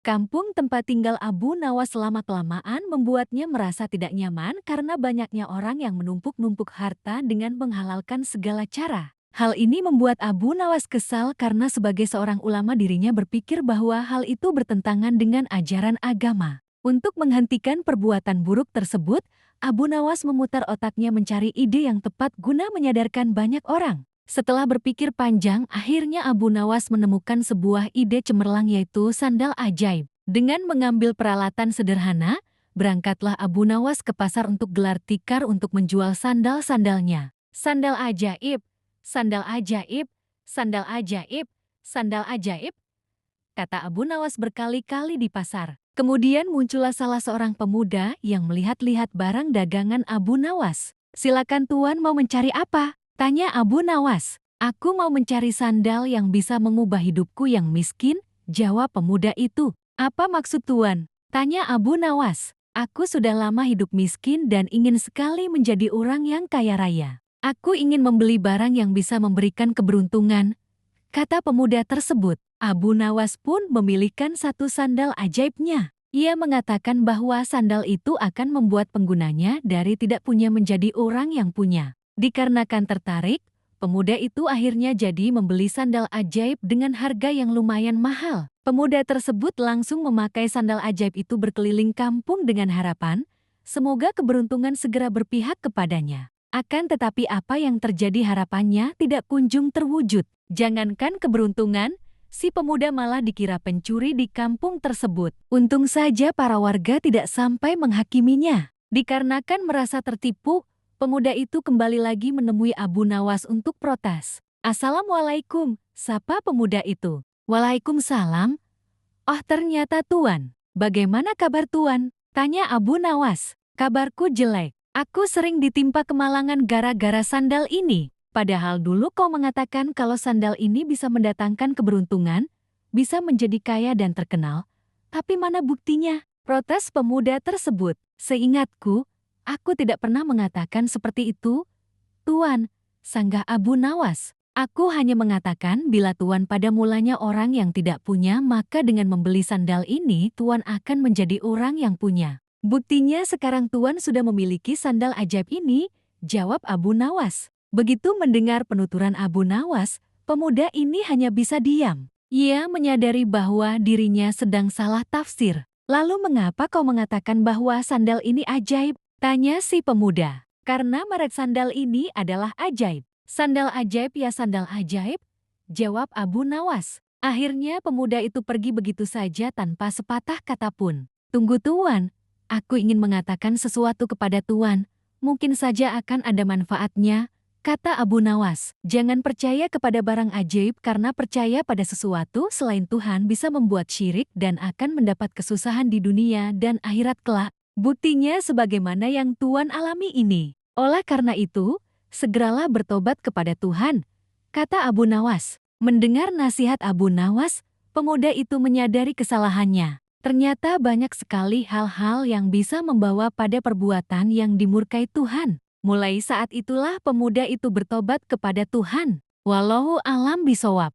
Kampung tempat tinggal Abu Nawas lama-kelamaan membuatnya merasa tidak nyaman karena banyaknya orang yang menumpuk-numpuk harta dengan menghalalkan segala cara. Hal ini membuat Abu Nawas kesal karena sebagai seorang ulama dirinya berpikir bahwa hal itu bertentangan dengan ajaran agama. Untuk menghentikan perbuatan buruk tersebut, Abu Nawas memutar otaknya mencari ide yang tepat guna menyadarkan banyak orang. Setelah berpikir panjang, akhirnya Abu Nawas menemukan sebuah ide cemerlang yaitu sandal ajaib. Dengan mengambil peralatan sederhana, berangkatlah Abu Nawas ke pasar untuk gelar tikar untuk menjual sandal-sandalnya. Sandal ajaib, sandal ajaib, sandal ajaib, sandal ajaib, kata Abu Nawas berkali-kali di pasar. Kemudian muncullah salah seorang pemuda yang melihat-lihat barang dagangan Abu Nawas. "Silakan tuan, mau mencari apa?" tanya Abu Nawas. "Aku mau mencari sandal yang bisa mengubah hidupku yang miskin," jawab pemuda itu. "Apa maksud tuan?" tanya Abu Nawas. "Aku sudah lama hidup miskin dan ingin sekali menjadi orang yang kaya raya. Aku ingin membeli barang yang bisa memberikan keberuntungan," kata pemuda tersebut. Abu Nawas pun memilihkan satu sandal ajaibnya. Ia mengatakan bahwa sandal itu akan membuat penggunanya dari tidak punya menjadi orang yang punya. Dikarenakan tertarik, pemuda itu akhirnya jadi membeli sandal ajaib dengan harga yang lumayan mahal. Pemuda tersebut langsung memakai sandal ajaib itu berkeliling kampung dengan harapan, semoga keberuntungan segera berpihak kepadanya. Akan tetapi apa yang terjadi, harapannya tidak kunjung terwujud. Jangankan keberuntungan, si pemuda malah dikira pencuri di kampung tersebut. Untung saja para warga tidak sampai menghakiminya. Dikarenakan merasa tertipu, pemuda itu kembali lagi menemui Abu Nawas untuk protes. "Assalamualaikum," sapa pemuda itu. "Waalaikumsalam. Oh, ternyata tuan. Bagaimana kabar tuan?" tanya Abu Nawas. "Kabarku jelek. Aku sering ditimpa kemalangan gara-gara sandal ini. Padahal dulu kau mengatakan kalau sandal ini bisa mendatangkan keberuntungan, bisa menjadi kaya dan terkenal. Tapi mana buktinya?" protes pemuda tersebut. "Seingatku, aku tidak pernah mengatakan seperti itu, tuan," sanggah Abu Nawas. "Aku hanya mengatakan bila tuan pada mulanya orang yang tidak punya, maka dengan membeli sandal ini tuan akan menjadi orang yang punya. Buktinya sekarang tuan sudah memiliki sandal ajaib ini," jawab Abu Nawas. Begitu mendengar penuturan Abu Nawas, pemuda ini hanya bisa diam. Ia menyadari bahwa dirinya sedang salah tafsir. "Lalu mengapa kau mengatakan bahwa sandal ini ajaib?" tanya si pemuda. "Karena merek sandal ini adalah ajaib." "Sandal ajaib ya sandal ajaib," jawab Abu Nawas. Akhirnya pemuda itu pergi begitu saja tanpa sepatah kata pun. "Tunggu tuan, aku ingin mengatakan sesuatu kepada tuan. Mungkin saja akan ada manfaatnya," kata Abu Nawas. "Jangan percaya kepada barang ajaib karena percaya pada sesuatu selain Tuhan bisa membuat syirik dan akan mendapat kesusahan di dunia dan akhirat kelak. Buktinya sebagaimana yang tuan alami ini. Oleh karena itu, segeralah bertobat kepada Tuhan," kata Abu Nawas. Mendengar nasihat Abu Nawas, pemuda itu menyadari kesalahannya. Ternyata banyak sekali hal-hal yang bisa membawa pada perbuatan yang dimurkai Tuhan. Mulai saat itulah pemuda itu bertobat kepada Tuhan. Wallahu a'lam bishawab.